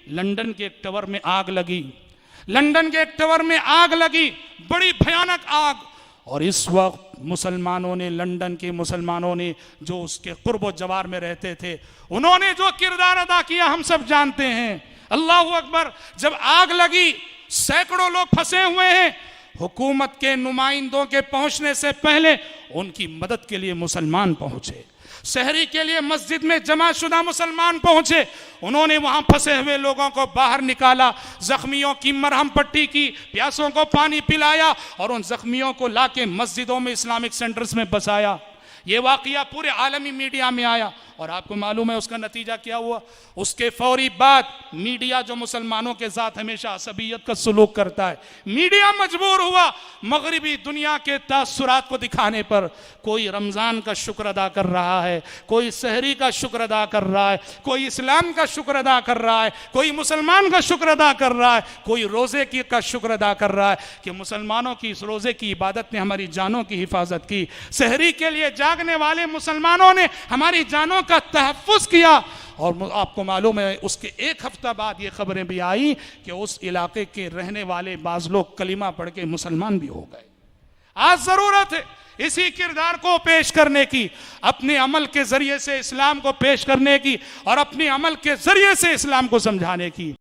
London के एक tower में आग लगी, लंदन के एक टावर में आग लगी, बड़ी भयानक आग। और इस वक्त मुसलमानों ने, लंदन के मुसलमानों ने, जो उसके कुर्ब जवार में रहते थे, उन्होंने जो किरदार अदा किया हम सब जानते हैं। अल्लाह अकबर। जब आग लगी, सैकड़ों लोग फंसे हुए हैं, हुकूमत के नुमाइंदों के पहुंचने से पहले उनकी मदद के लिए मुसलमान पहुंचे, सहरी के लिए मस्जिद में जमाशुदा मुसलमान पहुंचे। उन्होंने वहां फंसे हुए लोगों को बाहर निकाला, जख्मियों की मरहम पट्टी की, प्यासों को पानी पिलाया और उन जख्मियों को लाके मस्जिदों में, इस्लामिक सेंटर्स में बसाया। ये वाकया पूरे आलमी मीडिया में आया और आपको मालूम है उसका नतीजा क्या हुआ? उसके फौरी बाद मीडिया, जो मुसलमानों के साथ हमेशा असबियत का सलूक करता है, मीडिया मजबूर हुआ मगरिबी दुनिया के तासुरात को दिखाने पर। कोई रमज़ान का शुक्र अदा कर रहा है, कोई सहरी का शुक्र अदा कर रहा है, कोई इस्लाम का शुक्र अदा कर रहा है, कोई मुसलमान का शुक्र अदा कर रहा है, कोई रोज़े की का शुक्र अदा कर रहा है कि मुसलमानों की इस रोज़े की इबादत ने हमारी जानों की हिफाजत की। सहरी के लिए जागने वाले मुसलमानों ने हमारी जानों का तहफ़्फ़ुज़ किया। और आपको मालूम है उसके एक हफ्ता बाद ये खबरें भी आई कि उस इलाके के रहने वाले बाज लोग कलीमा पढ़ के मुसलमान भी हो गए। आज ज़रूरत है इसी किरदार को पेश करने की, अपने अमल के जरिए से इस्लाम को पेश करने की और अपने अमल के जरिए से इस्लाम को समझाने की।